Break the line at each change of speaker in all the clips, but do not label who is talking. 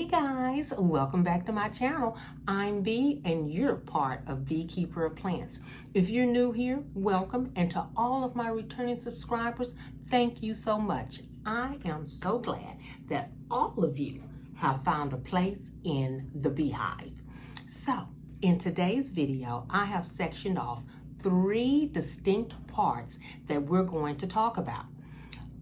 Hey guys, welcome back to my channel. I'm Bee and you're part of Beakeeperofplants. If you're new here, welcome, and to all of my returning subscribers, thank you so much. I am so glad that all of you have found a place in the beehive. So in today's video, I have sectioned off 3 distinct parts that we're going to talk about.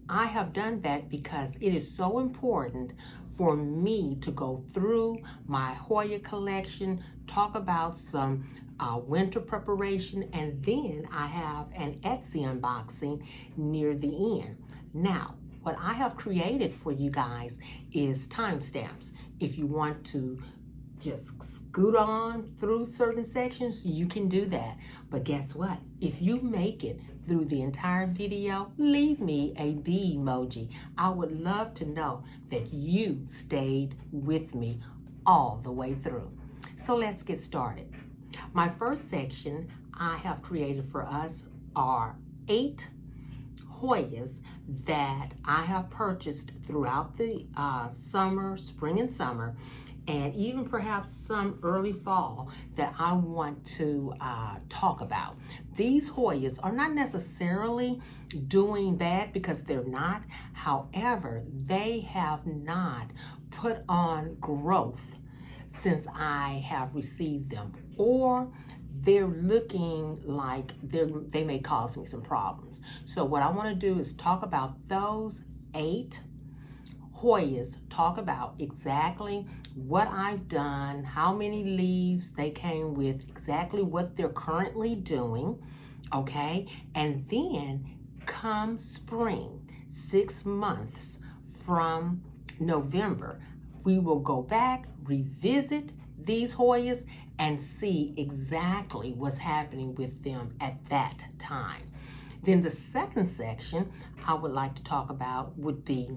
I have done that because it is so important for me to go through my Hoya collection, talk about some winter preparation, and then I have an Etsy unboxing near the end. Now, what I have created for you guys is timestamps. If you want to just scoot on through certain sections, you can do that. But guess what? If you make it through the entire video, leave me a bee emoji. I would love to know that you stayed with me all the way through. So let's get started. My first section I have created for us are 8 Hoyas that I have purchased throughout the summer, spring and summer, and even perhaps some early fall that I want to talk about. These Hoyas are not necessarily doing bad because they're not. However, they have not put on growth since I have received them, or they're looking like they may cause me some problems. So what I want to do is talk about those 8 Hoyas, talk about exactly what I've done, how many leaves they came with, exactly what they're currently doing, okay? And then come spring, 6 months from November, we will go back, revisit these Hoyas, and see exactly what's happening with them at that time. Then the second section I would like to talk about would be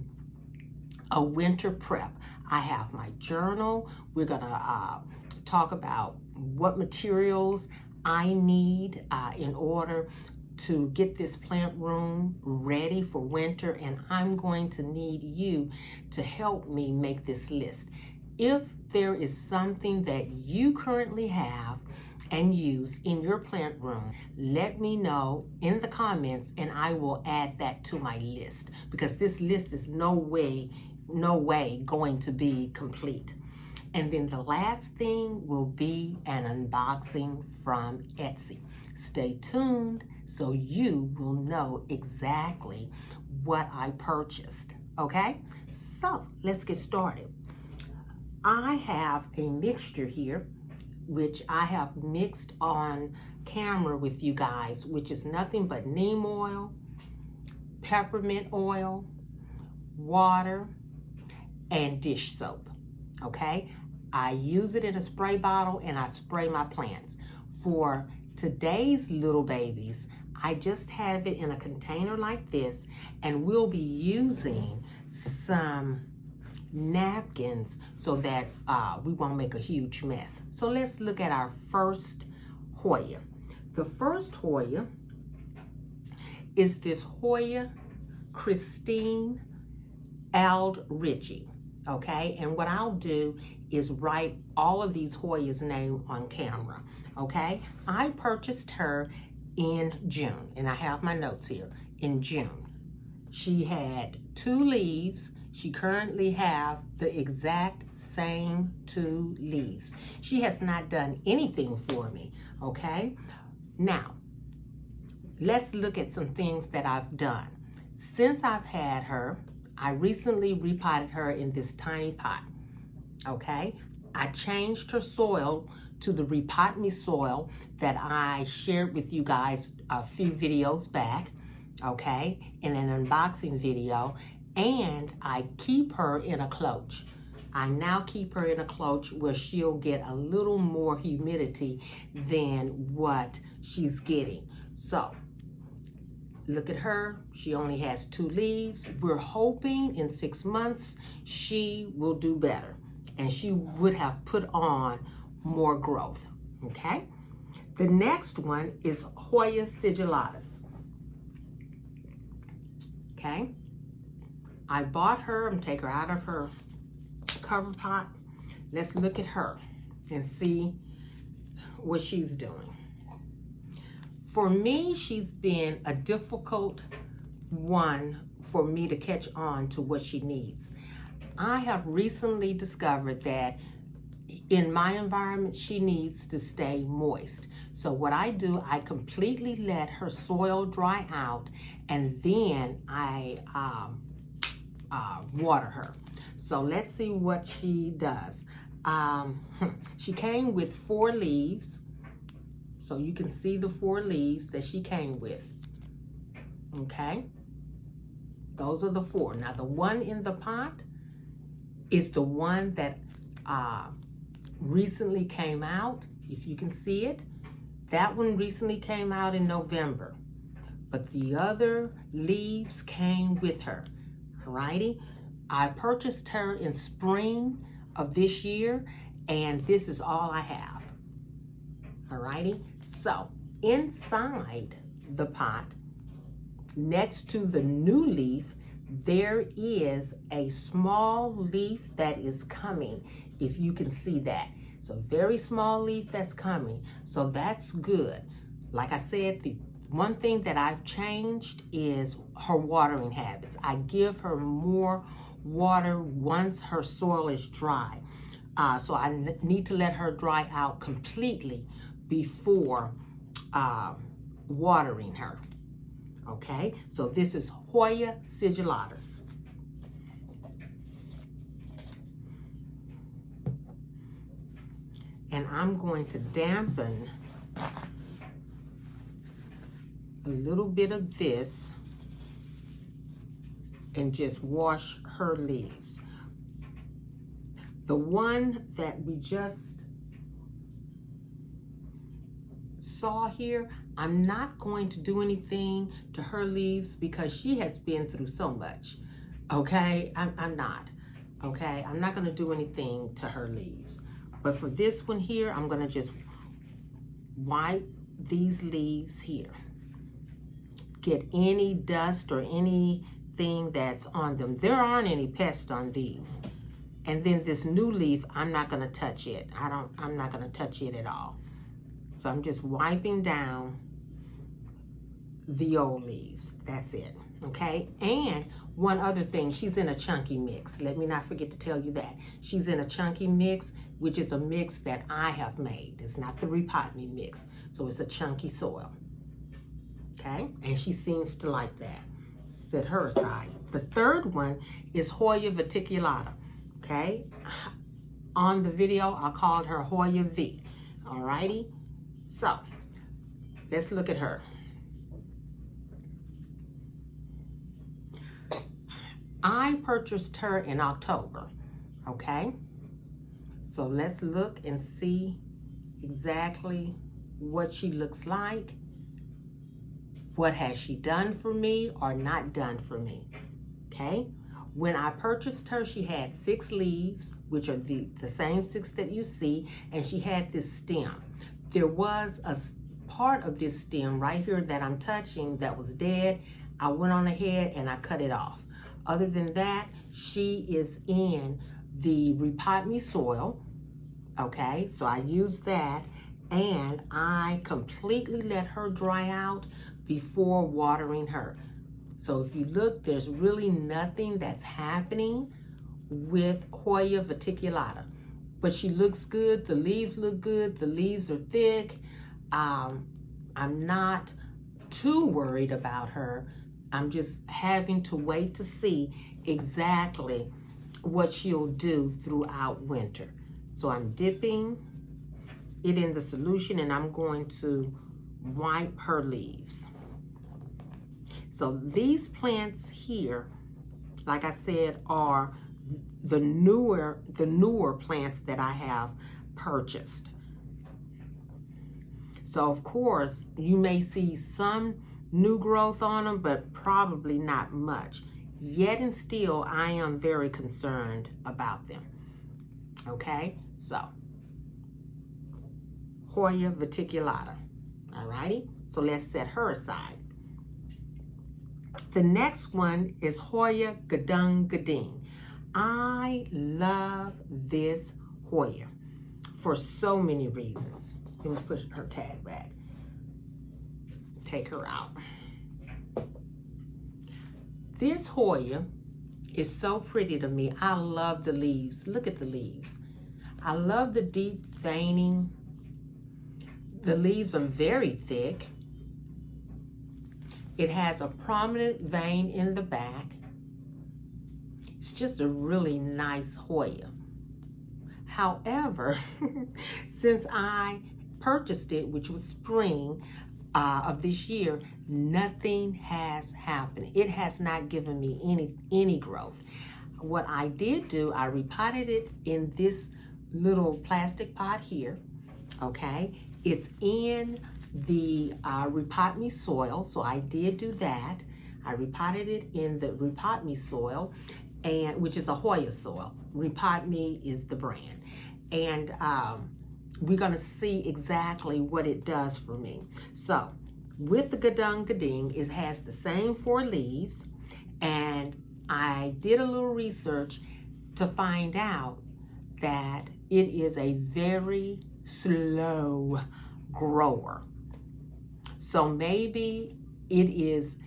a winter prep. I have my journal. We're gonna talk about what materials I need in order to get this plant room ready for winter, and I'm going to need you to help me make this list. If there is something that you currently have and use in your plant room, let me know in the comments and I will add that to my list, because this list is no way going to be complete. And then the last thing will be an unboxing from Etsy. Stay tuned so you will know exactly what I purchased, okay? So let's get started. I have a mixture here, which I have mixed on camera with you guys, which is nothing but neem oil, peppermint oil, water, and dish soap, okay? I use it in a spray bottle and I spray my plants. For today's little babies, I just have it in a container like this, and we'll be using some napkins so that we won't make a huge mess. So let's look at our first Hoya. The first Hoya is this Hoya Christine Aldrichy, okay? And what I'll do is write all of these Hoyas' name on camera, okay? I purchased her in June, and I have my notes here. In June, she had 2 leaves. She currently have the exact same 2 leaves. She has not done anything for me, okay? Now, let's look at some things that I've done. Since I've had her, I recently repotted her in this tiny pot, okay? I changed her soil to the Repot Me soil that I shared with you guys a few videos back, okay, in an unboxing video, and I keep her in a cloche. I now keep her in a cloche where she'll get a little more humidity than what she's getting. So, look at her. She only has 2 leaves. We're hoping in 6 months she will do better and she would have put on more growth, okay? The next one is Hoya sigillatus, okay? I bought her, I'm gonna take her out of her cover pot. Let's look at her and see what she's doing. For me, she's been a difficult one for me to catch on to what she needs. I have recently discovered that in my environment, she needs to stay moist. So what I do, I completely let her soil dry out, and then I water her. So let's see what she does. She came with 4 leaves. So you can see the 4 leaves that she came with. Okay? Those are the 4. Now the one in the pot is the one that recently came out. If you can see it, that one recently came out in November. But the other leaves came with her. Alrighty? I purchased her in spring of this year, and this is all I have. Alrighty? So, inside the pot, next to the new leaf, there is a small leaf that is coming, if you can see that. It's a very small leaf that's coming, so that's good. Like I said, the one thing that I've changed is her watering habits. I give her more water once her soil is dry. So I need to let her dry out completely before watering her. Okay, so this is Hoya Sigilladus. And I'm going to dampen a little bit of this and just wash her leaves. The one that we just saw here, I'm not going to do anything to her leaves because she has been through so much. Okay, I'm not. Okay, I'm not going to do anything to her leaves. But for this one here, I'm going to just wipe these leaves here. Get any dust or anything that's on them. There aren't any pests on these. And then this new leaf, I'm not going to touch it. I'm not going to touch it at all. So I'm just wiping down the old leaves. That's it. Okay? And one other thing, she's in a chunky mix. Let me not forget to tell you that. She's in a chunky mix, which is a mix that I have made. It's not the 𝑘𝒊𝒏𝒕𝒆𝒑 mix. So it's a chunky soil. Okay? And she seems to like that. Set her aside. The third one is Hoya Verticulata. Okay? On the video, I called her Hoya V. Alrighty? So, let's look at her. I purchased her in October. Okay? So let's look and see exactly what she looks like. What has she done for me or not done for me? Okay? When I purchased her, she had 6 leaves, which are the same 6 that you see, and she had this stem. There was a part of this stem right here that I'm touching that was dead. I went on ahead and I cut it off. Other than that, she is in the 𝑘𝒊𝒏𝒕𝒆𝒄 soil. Okay, so I used that, and I completely let her dry out before watering her. So if you look, there's really nothing that's happening with Hoya Verticulata. But she looks good, the leaves look good, the leaves are thick. I'm not too worried about her. I'm just having to wait to see exactly what she'll do throughout winter. So I'm dipping it in the solution and I'm going to wipe her leaves. So these plants here, like I said, are the newer plants that I have purchased. So of course, you may see some new growth on them, but probably not much. Yet and still, I am very concerned about them. Okay, so Hoya Verticulata. Alrighty, so let's set her aside. The next one is Hoya 𝐷𝐤𝐿𝐷𝐤𝐿. I love this Hoya for so many reasons. Let me put her tag back. Take her out. This Hoya is so pretty to me. I love the leaves. Look at the leaves. I love the deep veining. The leaves are very thick. It has a prominent vein in the back. It's just a really nice Hoya. However, since I purchased it, which was spring of this year, nothing has happened. It has not given me any growth. What I did do, I repotted it in this little plastic pot here, okay? It's in the Repot Me soil, so I did do that. I repotted it in the Repot Me soil, and which is a Hoya soil. Repot Me is the brand. And we're gonna see exactly what it does for me. So with the 𝐾𝒊𝒏𝒕𝒅𝒐, it has the same 4 leaves, and I did a little research to find out that it is a very slow grower. So maybe it is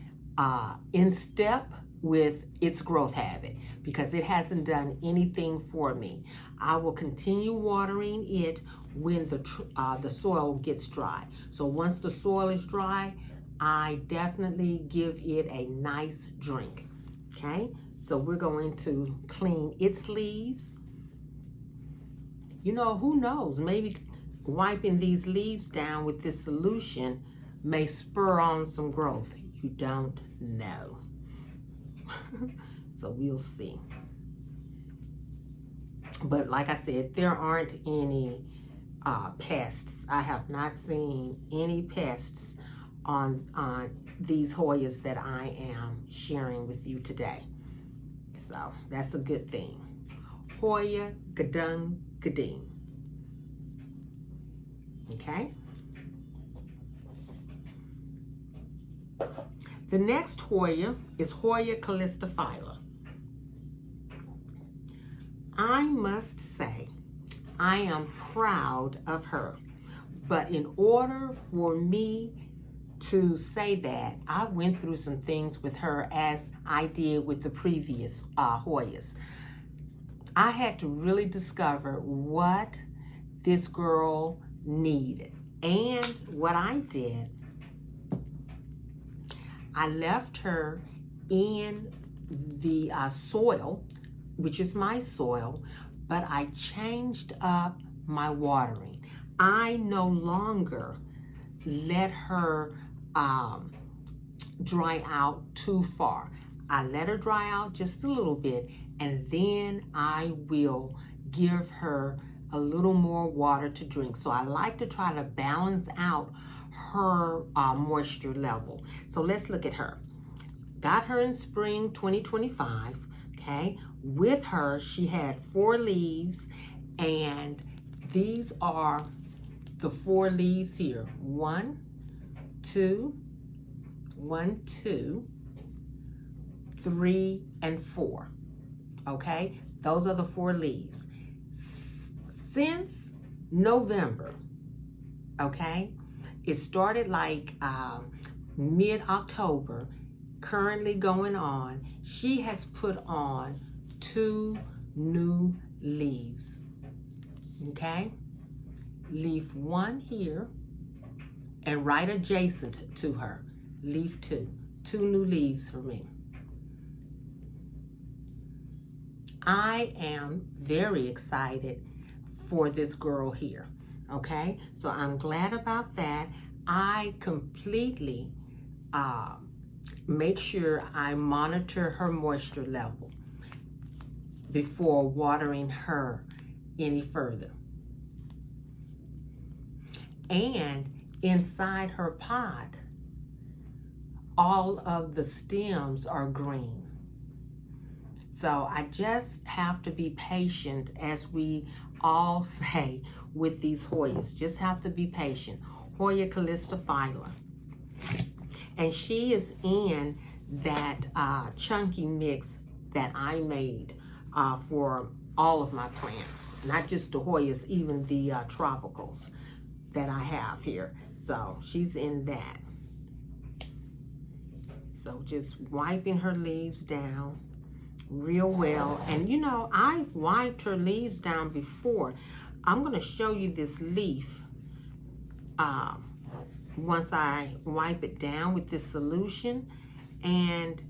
in step with its growth habit, because it hasn't done anything for me. I will continue watering it when the soil gets dry. So once the soil is dry, I definitely give it a nice drink. Okay, so we're going to clean its leaves. You know, who knows, maybe wiping these leaves down with this solution may spur on some growth. You don't know. So we'll see. But like I said, there aren't any pests. I have not seen any pests on these Hoyas that I am sharing with you today. So that's a good thing. Hoya 𝐾𝒊𝒏𝒕𝒅𝒐. Okay. The next Hoya is Hoya calistophylla. I must say, I am proud of her. But in order for me to say that, I went through some things with her as I did with the previous Hoyas. I had to really discover what this girl needed. And what I did, I left her in the soil, which is my soil, but I changed up my watering. I no longer let her dry out too far. I let her dry out just a little bit, and then I will give her a little more water to drink. So I like to try to balance out her moisture level. So let's look at her. Got her in spring 2025, okay? With her, she had 4 leaves, and these are the 4 leaves here. 1, 2, 1, 2, 3, and 4. Okay, those are the 4 leaves. Since November, okay, it started like mid-October, currently going on, she has put on 2 new leaves. Okay, leaf 1 here, and right adjacent to her, leaf 2. 2 new leaves for me. I am very excited for this girl here, okay? So I'm glad about that. I completely make sure I monitor her moisture level before watering her any further. And inside her pot, all of the stems are green. So I just have to be patient, as we all say with these Hoyas. Just have to be patient. Hoya calistophylla. And she is in that chunky mix that I made for all of my plants, not just the Hoyas, even the tropicals that I have here. So she's in that. So just wiping her leaves down real well. And you know, I've wiped her leaves down before. I'm going to show you this leaf once I wipe it down with this solution. And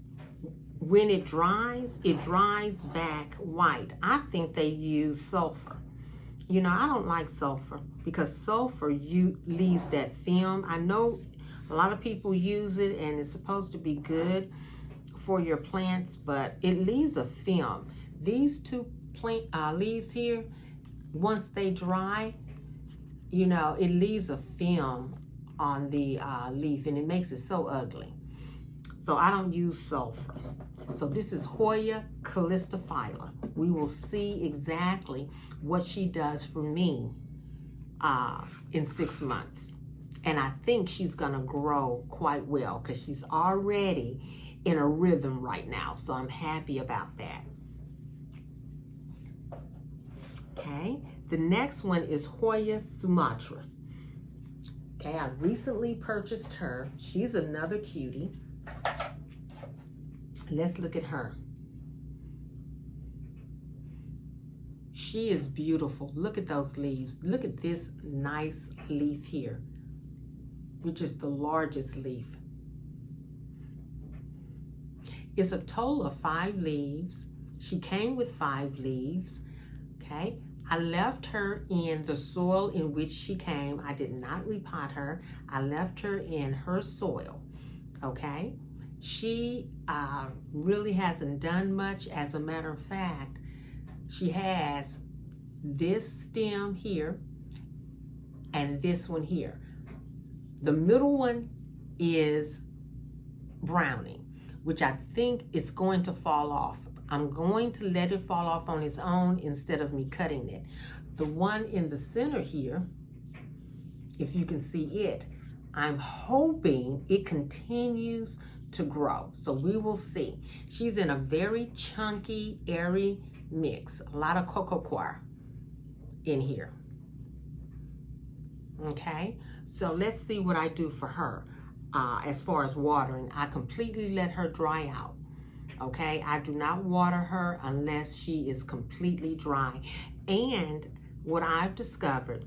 when it dries back white. I think they use sulfur. You know, I don't like sulfur because sulfur leaves that film. I know a lot of people use it and it's supposed to be good for your plants, but it leaves a film. These two leaves here, once they dry, you know, it leaves a film on the leaf and it makes it so ugly. So I don't use sulfur. So this is Hoya calistophylla. We will see exactly what she does for me in 6 months. And I think she's gonna grow quite well because she's already in a rhythm right now. So I'm happy about that. Okay, the next one is Hoya Sumatra. Okay, I recently purchased her. She's another cutie. Let's look at her. She is beautiful. Look at those leaves. Look at this nice leaf here, which is the largest leaf. It's a total of 5 leaves. She came with 5 leaves, okay? I left her in the soil in which she came. I did not repot her. I left her in her soil, okay? She really hasn't done much. As a matter of fact, she has this stem here and this one here. The middle one is browning, which I think is going to fall off. I'm going to let it fall off on its own instead of me cutting it. The one in the center here, if you can see it, I'm hoping it continues to grow. So we will see. She's in a very chunky, airy mix. A lot of cocoa coir in here. Okay, so let's see what I do for her as far as watering. I completely let her dry out. Okay, I do not water her unless she is completely dry. And what I've discovered,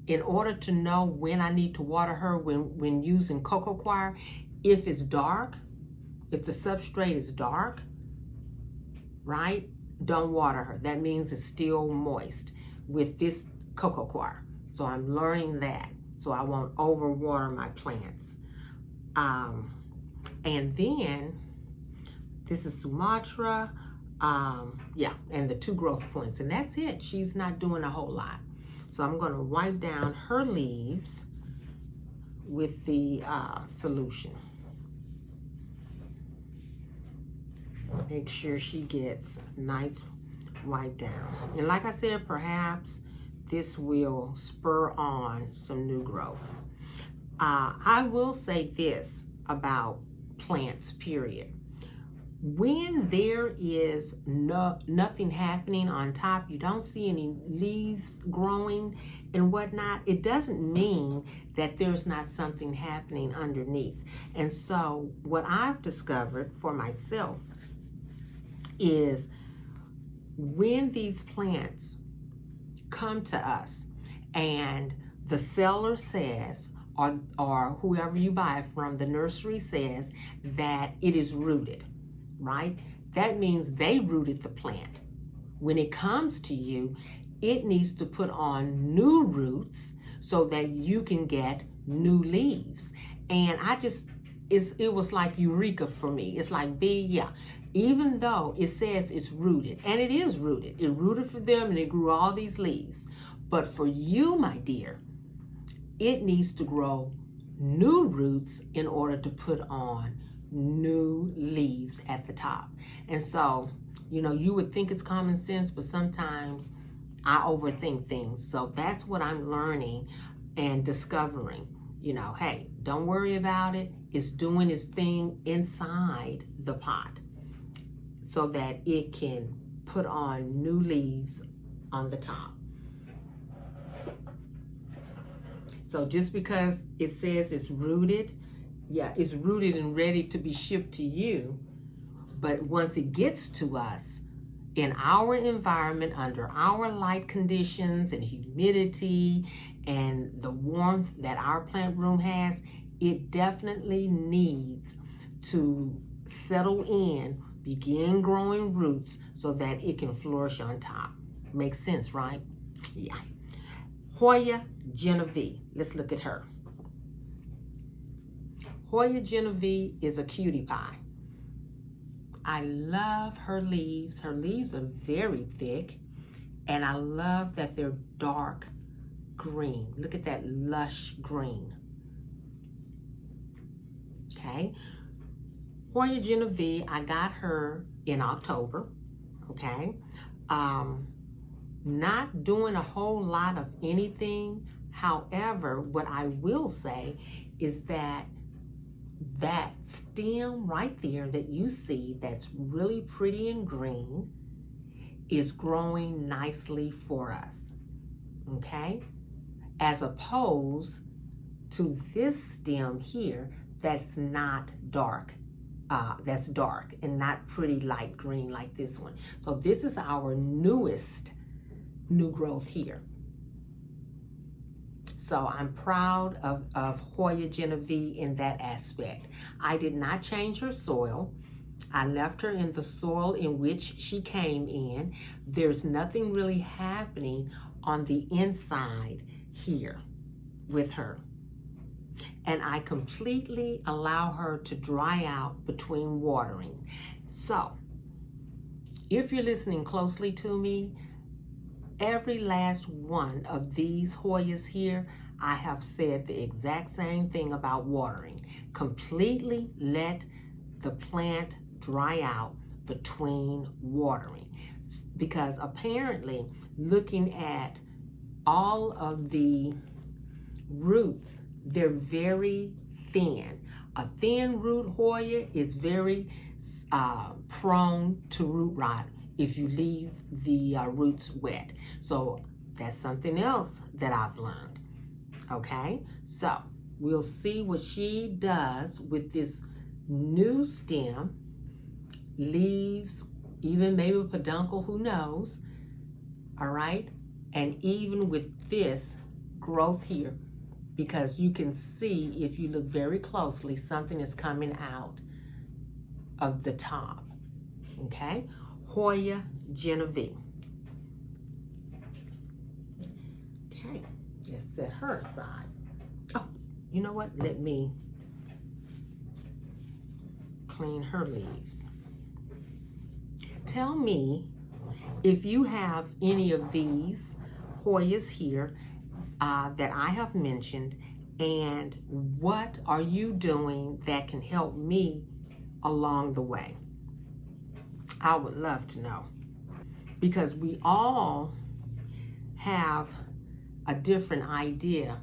in order to know when I need to water her when using cocoa coir, if it's dark, if the substrate is dark, right, don't water her. That means it's still moist with this cocoa coir. So I'm learning that, so I won't overwater my plants. And then this is Sumatra, yeah, and the 2 growth points, and that's it. She's not doing a whole lot. So I'm gonna wipe down her leaves with the solution. Make sure she gets a nice wipe down. And like I said, perhaps this will spur on some new growth. I will say this about plants, period. When there is nothing happening on top, you don't see any leaves growing and whatnot, it doesn't mean that there's not something happening underneath. And so what I've discovered for myself is when these plants come to us and the seller says, or whoever you buy it from, the nursery says that it is rooted, right? That means they rooted the plant. When it comes to you, it needs to put on new roots so that you can get new leaves. And it was like eureka for me. It's like, yeah, even though it says it's rooted, and it is rooted. It rooted for them and it grew all these leaves. But for you, my dear, it needs to grow new roots in order to put on new leaves at the top. And so, you know, you would think it's common sense, but sometimes I overthink things. So that's what I'm learning and discovering. You know, hey, don't worry about it. It's doing its thing inside the pot so that it can put on new leaves on the top. So just because it says it's rooted, yeah, it's rooted and ready to be shipped to you. But once it gets to us, in our environment, under our light conditions and humidity and the warmth that our plant room has, it definitely needs to settle in, begin growing roots so that it can flourish on top. Makes sense, right? Yeah. Hoya Genevieve. Let's look at her. Hoya Genevieve is a cutie pie. I love her leaves. Her leaves are very thick, and I love that they're dark green. Look at that lush green. Okay. Hoya Genevieve, I got her in October. Okay. Not doing a whole lot of anything. However, what I will say is that stem right there that you see that's really pretty and green is growing nicely for us, okay? As opposed to this stem here that's not dark, that's dark and not pretty light green like this one. So this is our newest new growth here. So I'm proud of Hoya Genevieve in that aspect. I did not change her soil. I left her in the soil in which she came in. There's nothing really happening on the inside here with her. And I completely allow her to dry out between watering. So if you're listening closely to me, every last one of these Hoyas here, I have said the exact same thing about watering. Completely let the plant dry out between watering. Because apparently, looking at all of the roots, they're very thin. A thin root Hoya is very prone to root rot if you leave the roots wet. So that's something else that I've learned, okay? So we'll see what she does with this new stem, leaves, even maybe a peduncle, who knows, all right? And even with this growth here, because you can see, if you look very closely, something is coming out of the top, okay? Hoya Genevieve. Okay, let's set her aside. Oh, you know what? Let me clean her leaves. Tell me if you have any of these Hoyas here that I have mentioned, and what are you doing that can help me along the way? I would love to know, because we all have a different idea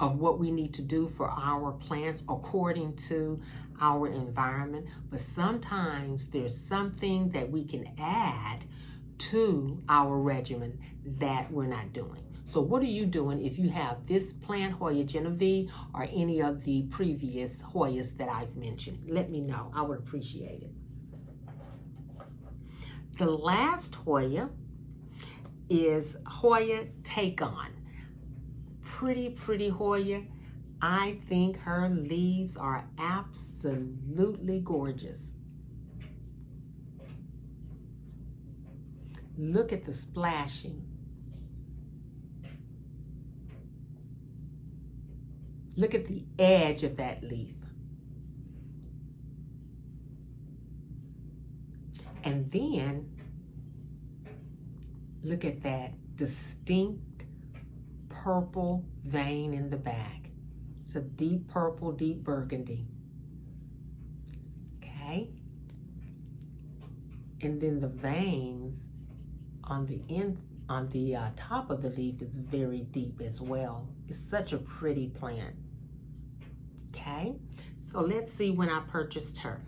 of what we need to do for our plants according to our environment. But sometimes there's something that we can add to our regimen that we're not doing. So what are you doing if you have this plant, Hoya Genevieve, or any of the previous Hoyas that I've mentioned? Let me know. I would appreciate it. The last Hoya is Hoya Take-On. Pretty Hoya. I think her leaves are absolutely gorgeous. Look at the splashing. Look at the edge of that leaf. And then look at that distinct purple vein in the back. It's a deep purple, deep burgundy. Okay. And then the veins on the top of the leaf is very deep as well. It's such a pretty plant. Okay. So let's see when I purchased her.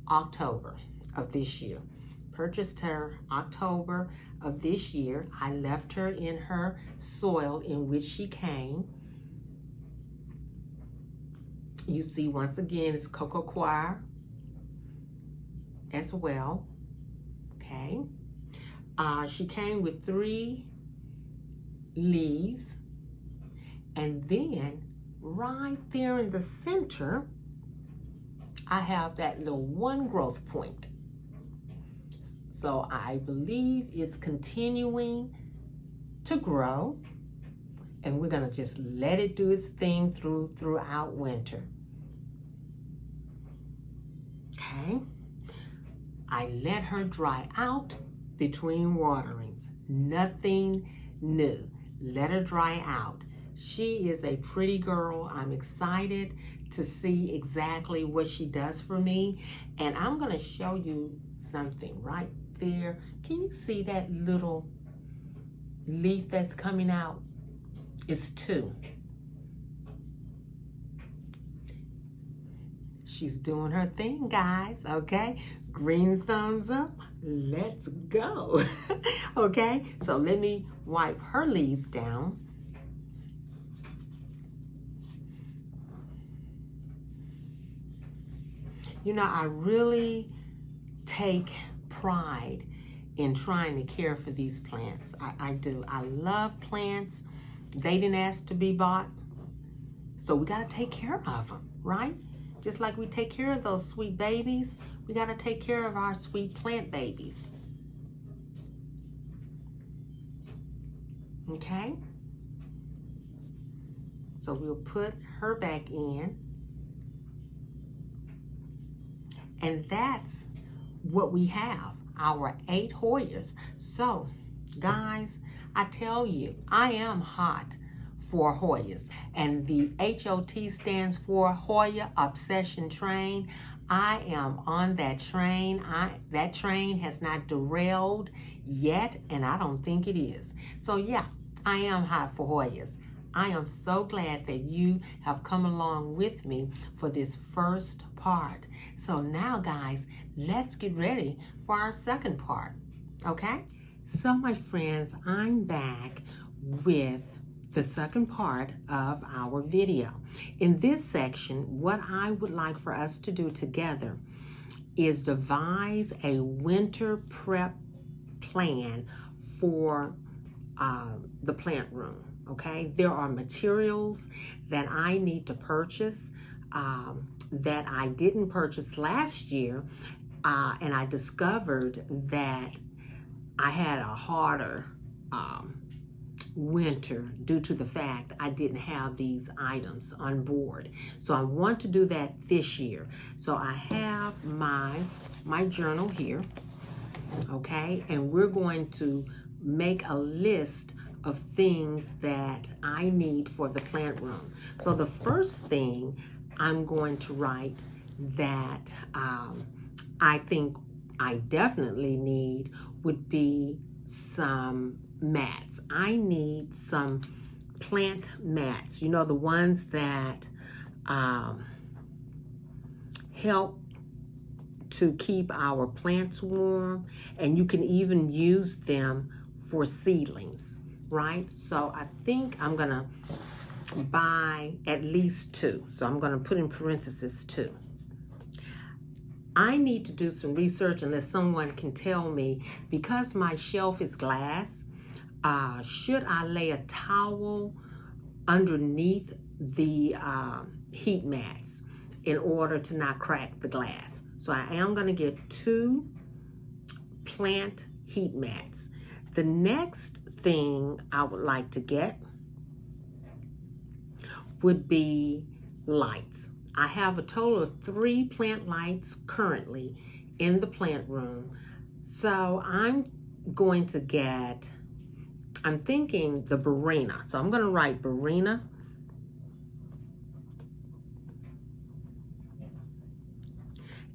October of this year. Purchased her October of this year. I left her in her soil in which she came. You see, once again, it's cocoa coir as well. Okay. She came with 3 leaves. And then right there in the center, I have that little 1 growth point. So I believe it's continuing to grow. And we're gonna just let it do its thing throughout winter. Okay. I let her dry out between waterings. Nothing new. Let her dry out. She is a pretty girl. I'm excited to see exactly what she does for me. And I'm gonna show you something right there. Can you see that little leaf that's coming out? It's 2. She's doing her thing, guys, okay? Green thumbs up, let's go. Okay, so let me wipe her leaves down. You know, I really take pride in trying to care for these plants. I do. I love plants. They didn't ask to be bought, so we got to take care of them, right? Just like we take care of those sweet babies, we got to take care of our sweet plant babies. Okay? So we'll put her back in. And that's what we have, our 8 Hoyas. So, guys, I tell you, I am hot for Hoyas. And the HOT stands for Hoya Obsession Train. I am on that train. That train has not derailed yet, and I don't think it is. So yeah, I am hot for Hoyas. I am so glad that you have come along with me for this first part. So now, guys, let's get ready for our second part, okay? So my friends, I'm back with the second part of our video. In this section, what I would like for us to do together is devise a winter prep plan for the plant room, okay? There are materials that I need to purchase that I didn't purchase last year, and I discovered that I had a harder winter due to the fact I didn't have these items on board. So I want to do that this year. So I have my journal here, okay? And we're going to make a list of things that I need for the plant room. So the first thing I'm going to write that I think I definitely need would be some mats. I need some plant mats, you know, the ones that help to keep our plants warm, and you can even use them for seedlings, right? So I think I'm gonna buy at least 2. So I'm gonna put in parentheses 2. I need to do some research unless someone can tell me, because my shelf is glass, should I lay a towel underneath the heat mats in order to not crack the glass? So I am going to get 2 plant heat mats. The next thing I would like to get would be lights. I have a total of 3 plant lights currently in the plant room. So I'm going to get, I'm thinking the Barina. So I'm going to write Barina.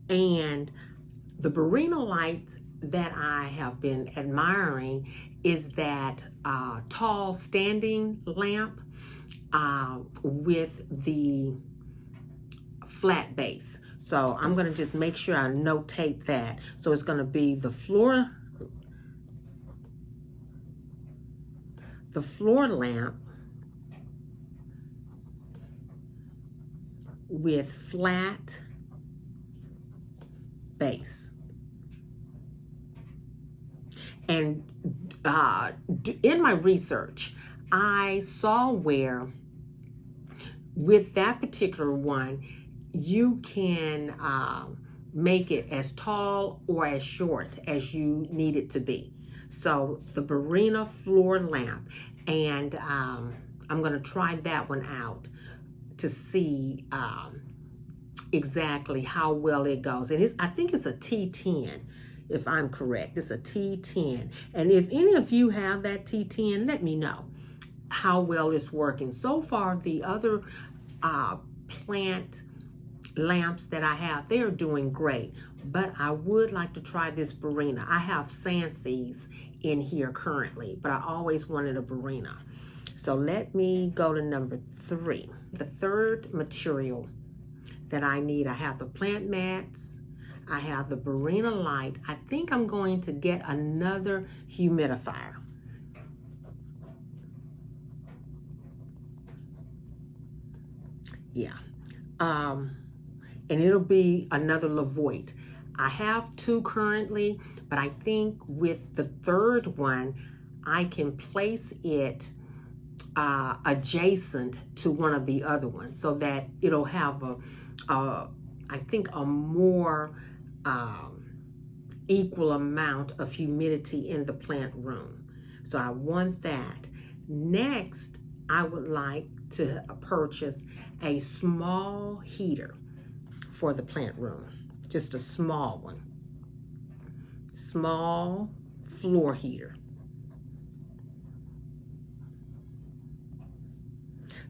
And the Barina light that I have been admiring is that tall standing lamp with the flat base. So I'm going to just make sure I notate that. So it's going to be the floor lamp with flat base. And in my research, I saw where with that particular one, you can make it as tall or as short as you need it to be. So the Barina floor lamp, and I'm going to try that one out to see exactly how well it goes. And I think it's a T10, if I'm correct. It's a T10. And if any of you have that T10, let me know how well it's working. So far, the other plant lamps that I have, they're doing great. But I would like to try this Barina. I have Sansies in here currently, but I always wanted a Barina. So let me go to number 3. The third material that I need, I have the plant mats, I have the Barina light. I think I'm going to get another humidifier. Yeah. And it'll be another 𝐾𝒊𝒏𝒕𝒆𝒄. I have 2 currently, but I think with the third one, I can place it adjacent to one of the other ones so that it'll have I think a more equal amount of humidity in the plant room. So I want that. Next, I would like to purchase a small heater for the plant room, just a small one, small floor heater.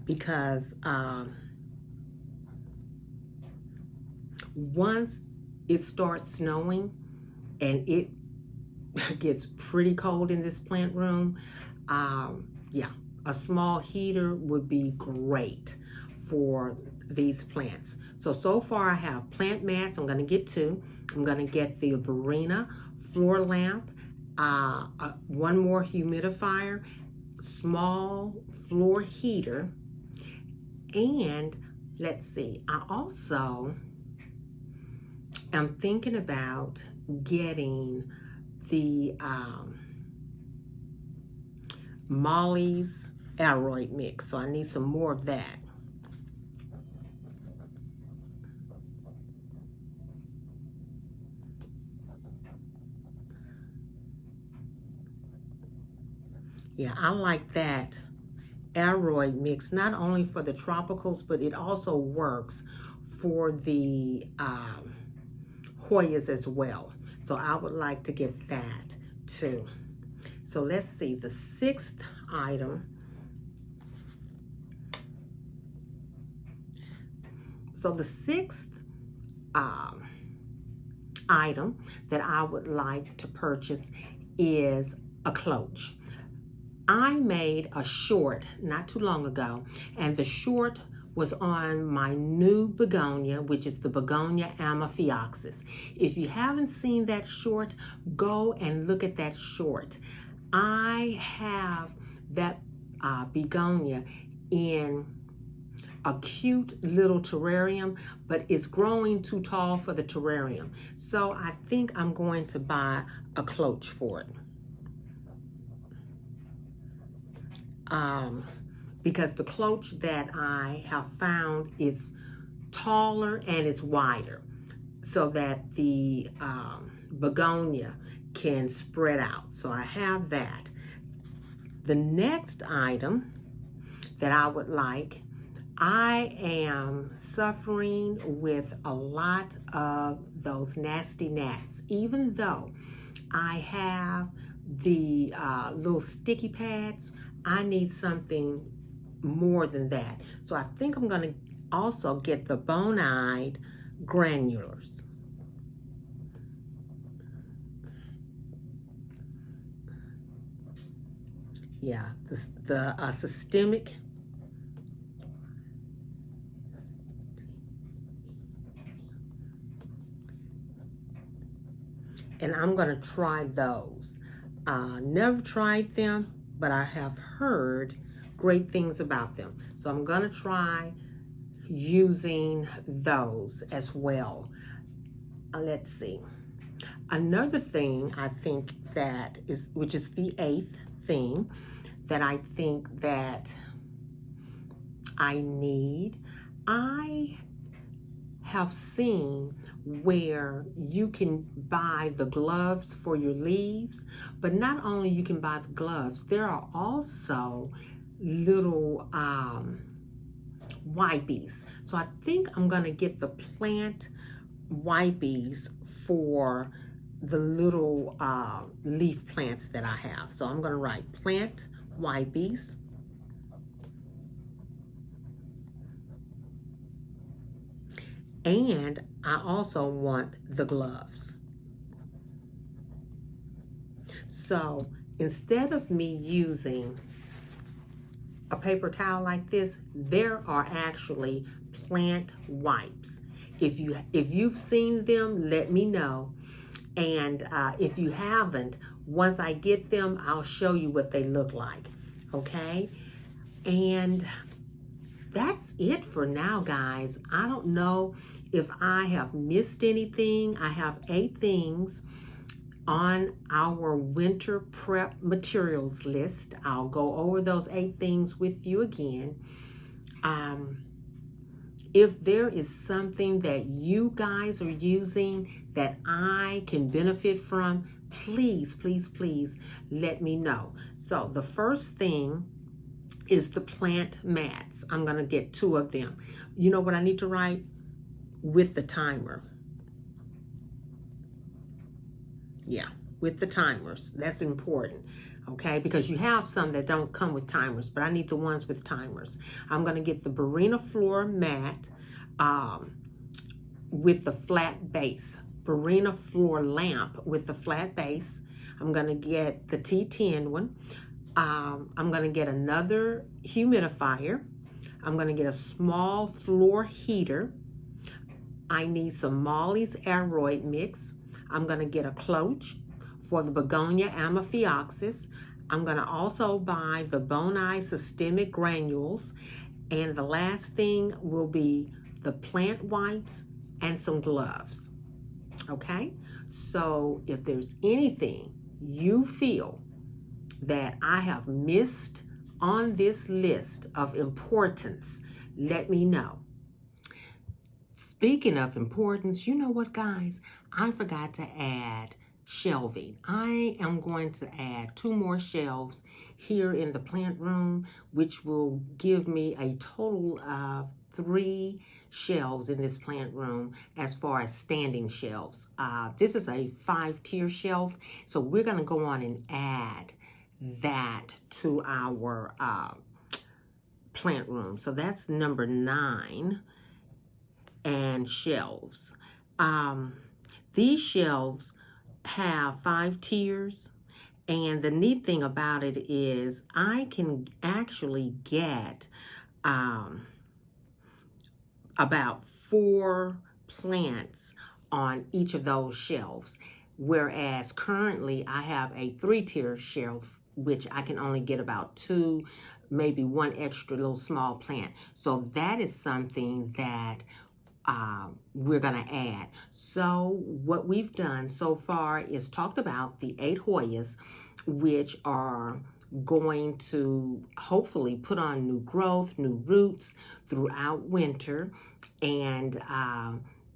Because once it starts snowing and it gets pretty cold in this plant room, yeah, a small heater would be great for these plants. So far I have plant mats. I'm going to get 2. I'm going to get the Barina floor lamp, one more humidifier, small floor heater, and let's see, I also am thinking about getting the Molly's aroid mix. So I need some more of that. Yeah, I like that aroid mix, not only for the tropicals, but it also works for the Hoyas as well. So I would like to get that too. So let's see, the 6th item. So the 6th item that I would like to purchase is a cloche. I made a short not too long ago, and the short was on my new begonia, which is the begonia amorphoxys. If you haven't seen that short, go and look at that short. I have that begonia in a cute little terrarium, but it's growing too tall for the terrarium. So I think I'm going to buy a cloche for it. Because the cloche that I have found is taller and it's wider so that the begonia can spread out. So I have that. The next item that I would like, I am suffering with a lot of those nasty gnats. Even though I have the little sticky pads, I need something more than that. So I think I'm going to also get the bone-eyed granulars. Yeah, the systemic. and I'm going to try those. Never tried them, but I have heard great things about them. So I'm going to try using those as well. Let's see. Another thing I think that is, which is the 8th thing that I think that I need, I have seen where you can buy the gloves for your leaves, but not only you can buy the gloves, there are also little wipies. So I think I'm going to get the plant wipies for the little leaf plants that I have. So I'm going to write plant wipies. And I also want the gloves. So instead of me using a paper towel like this, there are actually plant wipes. If you've seen them, let me know. And if you haven't, once I get them, I'll show you what they look like. Okay? And that's it for now, guys. I don't know if I have missed anything. I have 8 things on our winter prep materials list. I'll go over those 8 things with you again. If there is something that you guys are using that I can benefit from, please, please, please let me know. So the first thing is the plant mats. I'm going to get 2 of them. You know what I need to write? With the timer. Yeah, with the timers. That's important. Okay, because you have some that don't come with timers, but I need the ones with timers. I'm going to get the Barina floor mat with the flat base. Barina floor lamp with the flat base. I'm going to get the T10 one. I'm going to get another humidifier. I'm going to get a small floor heater. I need some Molly's aeroid mix. I'm going to get a cloche for the Begonia amphioxus. I'm going to also buy the Bone-Eye systemic granules. And the last thing will be the plant wipes and some gloves. Okay? So if there's anything you feel that I have missed on this list of importance, let me know. Speaking of importance, you know what, guys? I forgot to add shelving. I am going to add 2 more shelves here in the plant room, which will give me a total of 3 shelves in this plant room as far as standing shelves. This is a 5-tier shelf, so we're going to go on and add that to our plant room. So that's number 9. And shelves. These shelves have 5 tiers, and the neat thing about it is I can actually get about 4 plants on each of those shelves, whereas currently I have a 3-tier shelf, which I can only get about 2, maybe 1 extra little small plant. So that is something that we're going to add. So what we've done so far is talked about the 8 Hoyas, which are going to hopefully put on new growth, new roots throughout winter, and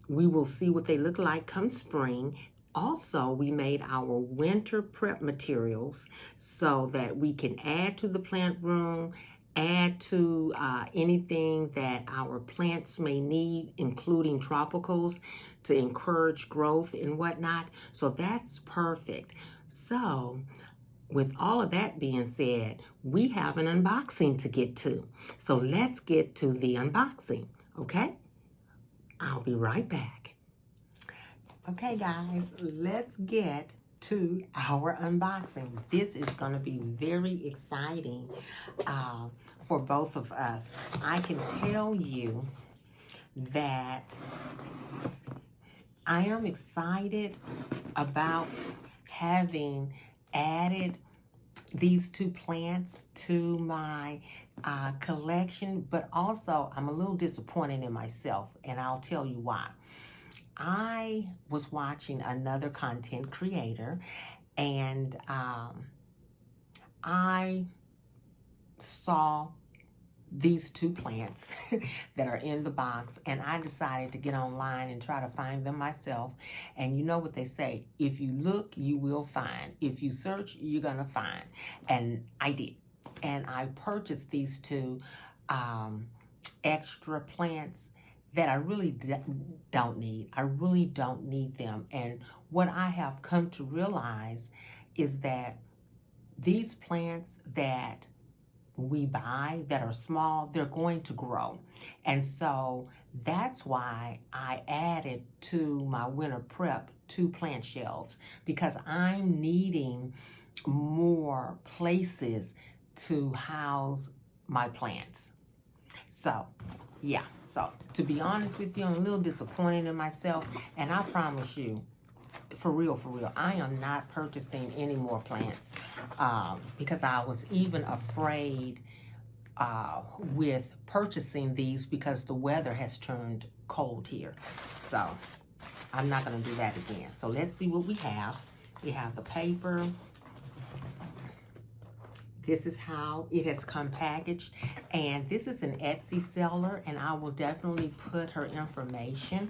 we will see what they look like come spring. Also, we made our winter prep materials so that we can add to the plant room, add to anything that our plants may need, including tropicals, to encourage growth and whatnot. So that's perfect. So with all of that being said, we have an unboxing to get to. So let's get to the unboxing, okay? I'll be right back. Okay, guys, let's get to our unboxing. This is going to be very exciting for both of us. I can tell you that I am excited about having added these two plants to my collection, but also I'm a little disappointed in myself, and I'll tell you why. I was watching another content creator, and I saw these two plants that are in the box, and I decided to get online and try to find them myself. And you know what they say, if you look, you will find. If you search, you're gonna find. And I did. And I purchased these two extra plants that I really don't need. I really don't need them. And what I have come to realize is that these plants that we buy that are small, they're going to grow. And so that's why I added to my winter prep 2 plant shelves, because I'm needing more places to house my plants. So yeah, so to be honest with you, I'm a little disappointed in myself, and I promise you, for real, I am not purchasing any more plants because I was even afraid with purchasing these because the weather has turned cold here. So I'm not going to do that again. So let's see what we have. We have the paper. This is how it has come packaged, and this is an Etsy seller, and I will definitely put her information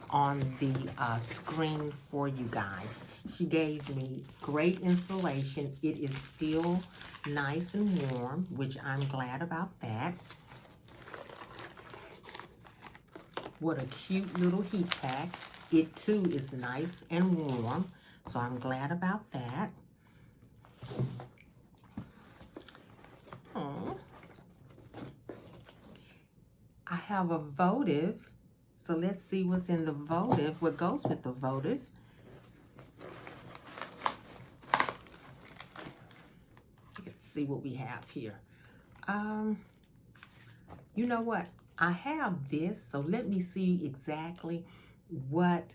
on the screen for you guys. She gave me great insulation. It is still nice and warm, which I'm glad about that. What a cute little heat pack. It too is nice and warm, so I'm glad about that. I have a votive. So let's see what's in the votive, what goes with the votive. Let's see what we have here. You know what? I have this, so let me see exactly what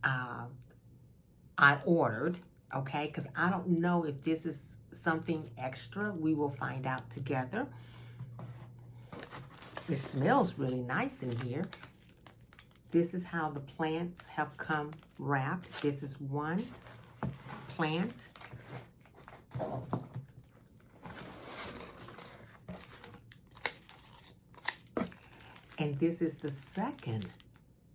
I ordered, okay? Because I don't know if this is something extra. We will find out together. It smells really nice in here. This is how the plants have come wrapped. This is one plant. And this is the second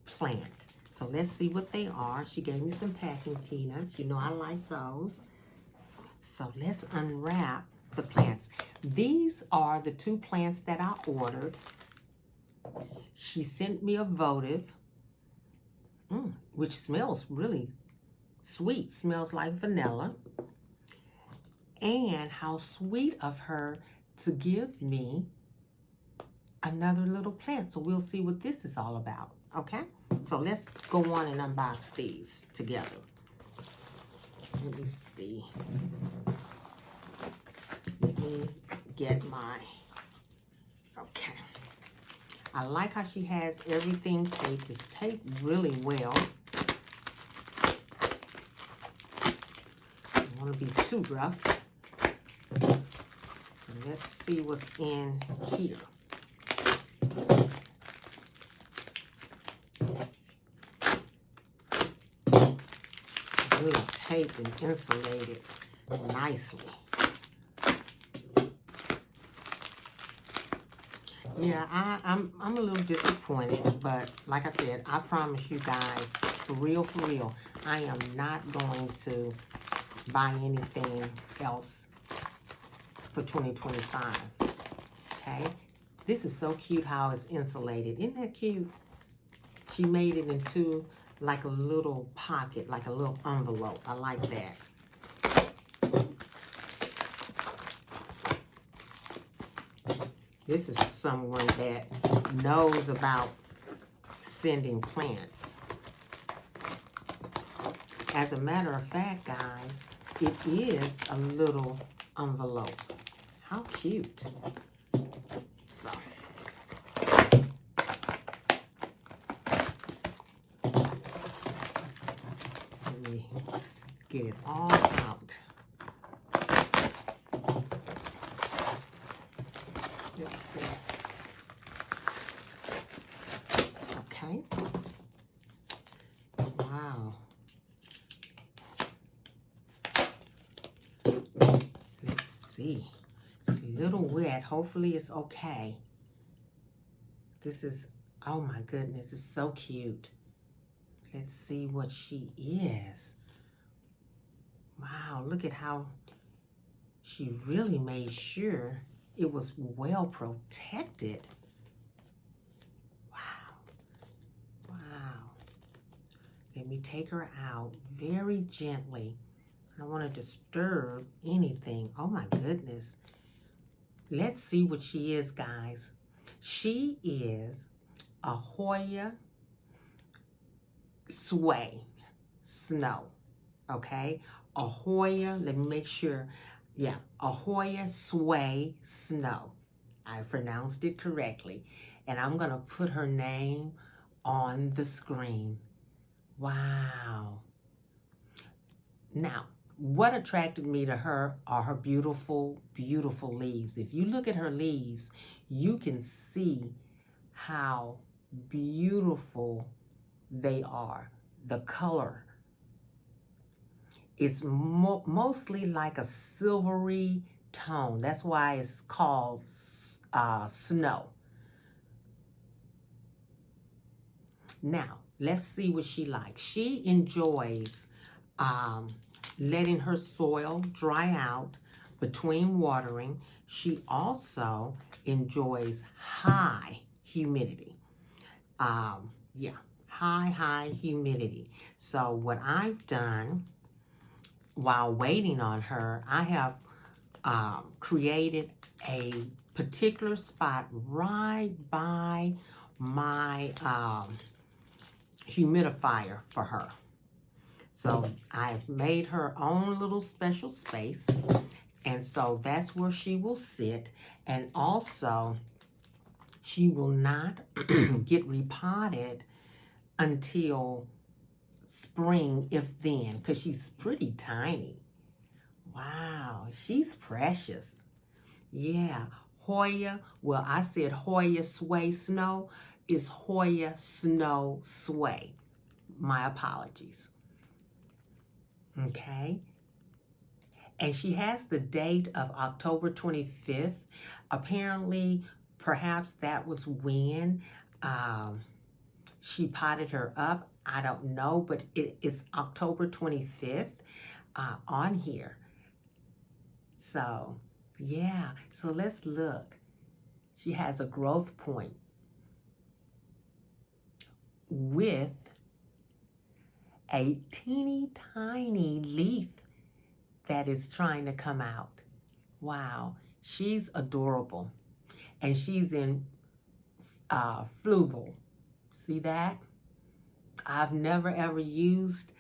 plant. So let's see what they are. She gave me some packing peanuts. You know I like those. So let's unwrap the plants. These are the 2 plants that I ordered. She sent me a votive, which smells really sweet. Smells like vanilla. And how sweet of her to give me another little plant. So we'll see what this is all about, okay? So let's go on and unbox these together. Let me see. Let me get my, okay. I like how she has everything taped. It's taped really well. I don't want to be too rough. So let's see what's in here. Really taped and insulated nicely. Yeah, I'm a little disappointed, but like I said, I promise you guys, for real, I am not going to buy anything else for 2025, okay? This is so cute how it's insulated. Isn't that cute? She made it into like a little pocket, like a little envelope. I like that. This is someone that knows about sending plants. As a matter of fact, guys, it is a little envelope. How cute. So. get it all out. Let's see. Okay. Wow. Let's see. It's a little wet. Hopefully it's okay. This is, oh my goodness, it's so cute. Let's see what she is. Wow, look at how she really made sure it was well protected. Wow. Wow. Let me take her out very gently. I don't want to disturb anything. Oh my goodness. Let's see what she is, guys. She is a Hoya snow. Okay? A Hoya, let me make sure. Yeah, a Hoya snow. I pronounced it correctly. And I'm going to put her name on the screen. Wow. Now, what attracted me to her are her beautiful, beautiful leaves. If you look at her leaves, you can see how beautiful they are. The color. It's mostly like a silvery tone. That's why it's called snow. Now, let's see what she likes. She enjoys letting her soil dry out between watering. She also enjoys high humidity. Yeah, high humidity. So what I've done while waiting on her, I have created a particular spot right by my humidifier for her. So I've made her own little special space, and so that's where she will sit. And also, she will not get repotted until spring, if then, because she's pretty tiny. Wow, she's precious. Yeah, Hoya, well, I said Hoya snow. It's Hoya sway. My apologies. Okay. And she has the date of October 25th. Apparently, perhaps that was when she potted her up. I don't know, but it's October 25th on here. So, yeah. So let's look. She has a growth point with a teeny tiny leaf that is trying to come out. Wow, she's adorable. And she's in fluval. See that? I've never ever used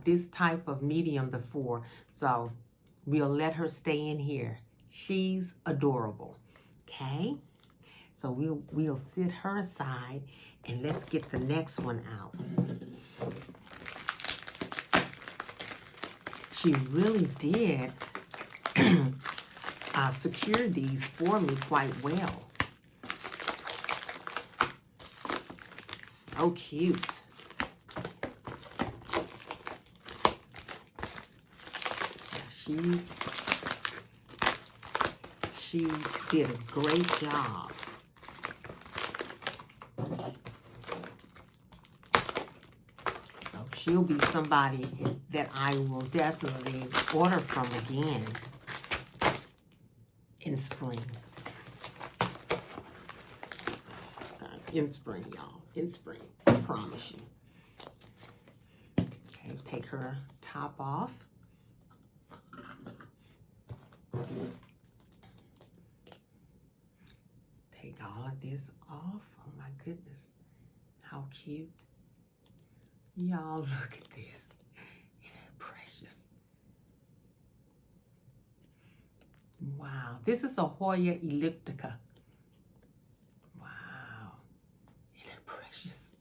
this type of medium before, so we'll let her stay in here. She's adorable. Okay? So we'll sit her aside, and let's get the next one out. She really did secure these for me quite well. So cute. She did a great job. So she'll be somebody that I will definitely order from again in spring. In spring, y'all. In spring. I promise you. Okay, take her top off. Take all of this off. Oh my goodness. How cute. Y'all look at this. Isn't that precious? Wow. This is a Hoya elliptica. Wow. Isn't that precious?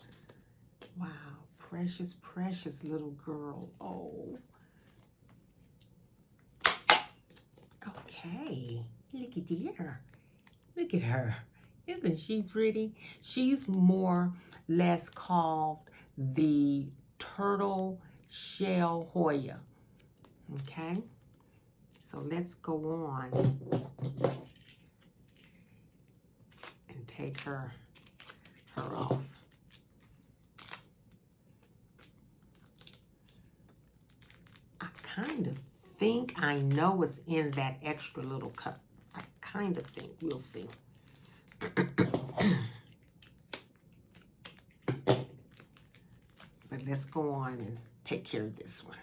Wow. Precious, precious little girl. Oh. Okay, look at there. Look at her. Isn't she pretty? She's more or less called the turtle shell Hoya. Okay, so let's go on and take her off. I kind of think I know what's in that extra little cup. I kind of think. We'll see. But let's go on and take care of this one.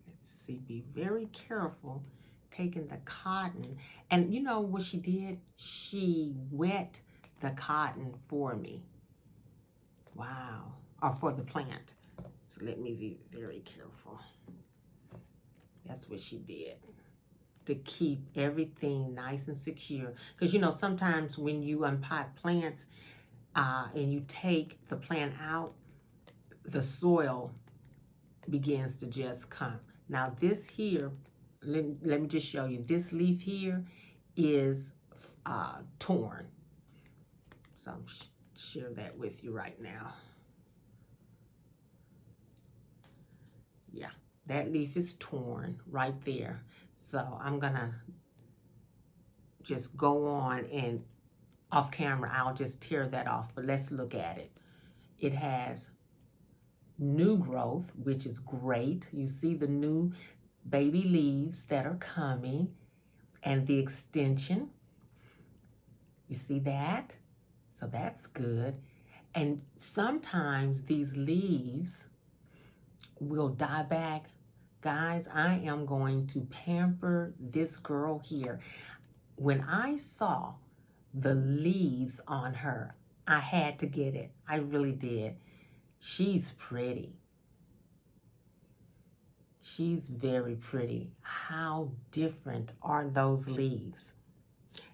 Let's see. Be very careful taking the cotton. And you know what she did? She wet the cotton for me. Wow. Or for the plant. So let me be very careful. That's what she did to keep everything nice and secure. Because, you know, sometimes when you unpot plants and you take the plant out, the soil begins to just come. Now, this here, let me just show you. This leaf here is torn. So I'm share that with you right now. Yeah, that leaf is torn right there. So I'm gonna just go on and off camera, I'll just tear that off, but let's look at it. It has new growth, which is great. You see the new baby leaves that are coming and the extension. You see that? So that's good. And sometimes these leaves will die back. Guys, I am going to pamper this girl here. When I saw the leaves on her, I had to get it. I really did. She's pretty. She's very pretty. How different are those leaves?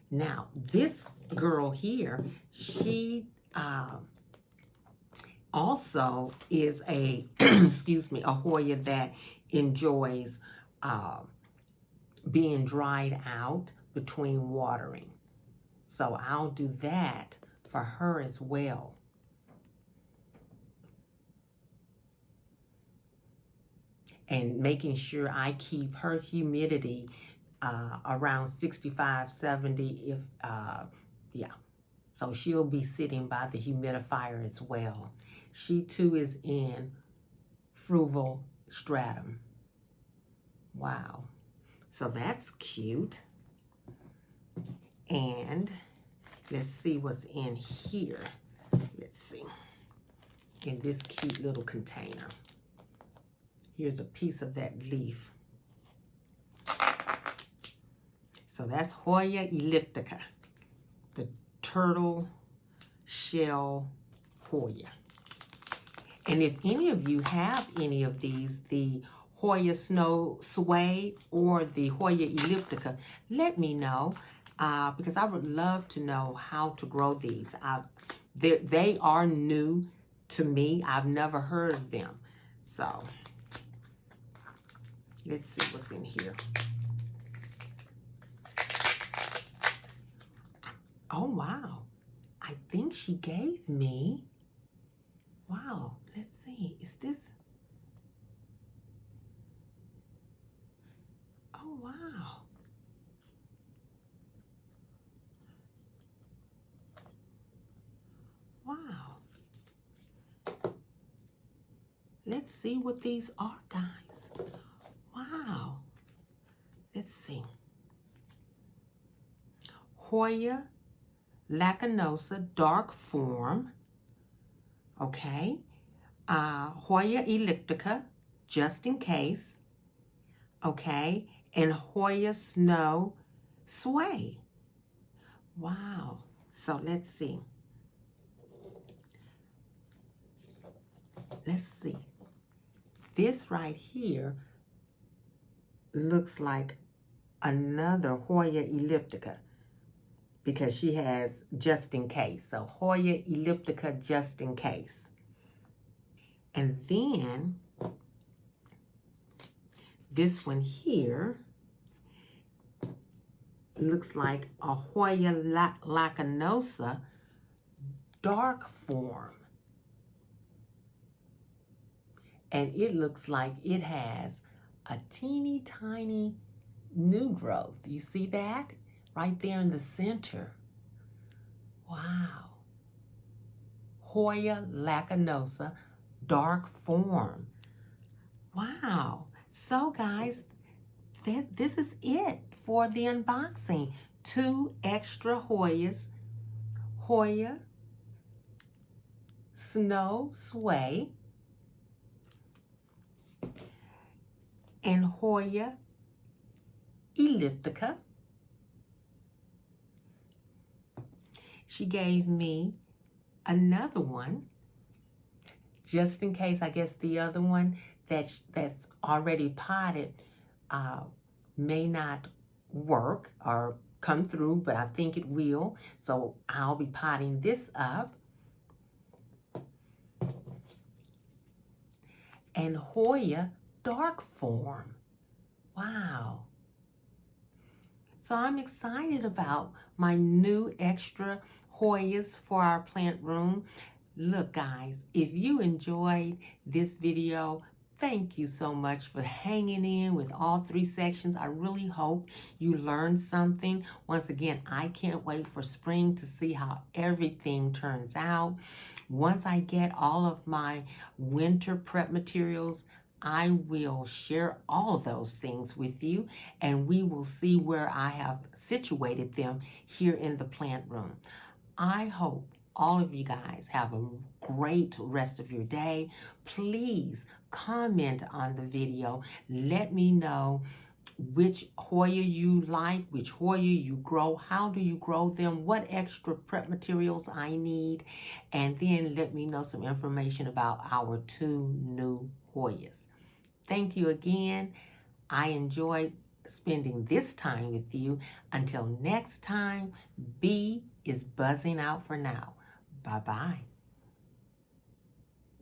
Now, this girl here, she also is a, excuse me, a Hoya that enjoys being dried out between watering. So I'll do that for her as well. And making sure I keep her humidity around 65, 70, if, yeah. So she'll be sitting by the humidifier as well. She too is in frugal stratum. Wow. So that's cute. And let's see what's in here. Let's see. In this cute little container. Here's a piece of that leaf. So that's Hoya elliptica, the turtle shell Hoya. And if any of you have any of these, the Hoya snow sway or the Hoya elliptica, let me know because I would love to know how to grow these. They are new to me. I've never heard of them. So let's see what's in here. Oh, wow. I think she gave me, wow, let's see. Is this? Oh, wow. Wow. Let's see what these are, guys. Wow. Let's see. Hoya lacanosa dark form. Okay. Hoya elliptica, just in case. Okay. And Hoya snow sway. Wow. So let's see. Let's see. This right here looks like another Hoya elliptica because she has just in case. So Hoya elliptica just in case. And then This one here looks like a Hoya lacanosa dark form. And it looks like it has a teeny tiny new growth. You see that? Right there in the center. Wow. Hoya lacanosa dark form. Wow. So guys, this is it for the unboxing. 2 extra Hoyas. Hoya Snow Sway and Hoya elliptica. She gave me another one just in case, I guess the other one that's already potted may not work or come through, but I think it will. So I'll be potting this up. And Hoya dark form. Wow. So I'm excited about my new extra Hoyas for our plant room. Look guys, if you enjoyed this video, thank you so much for hanging in with all 3 sections. I really hope you learned something. Once again, I can't wait for spring to see how everything turns out. Once I get all of my winter prep materials, I will share all of those things with you, and we will see where I have situated them here in the plant room. I hope all of you guys have a great rest of your day. Please comment on the video. Let me know which Hoya you like, which Hoya you grow, how do you grow them, what extra prep materials I need, and then let me know some information about our 2 new Hoyas. Thank you again. I enjoyed spending this time with you. Until next time, B is buzzing out for now. Bye-bye.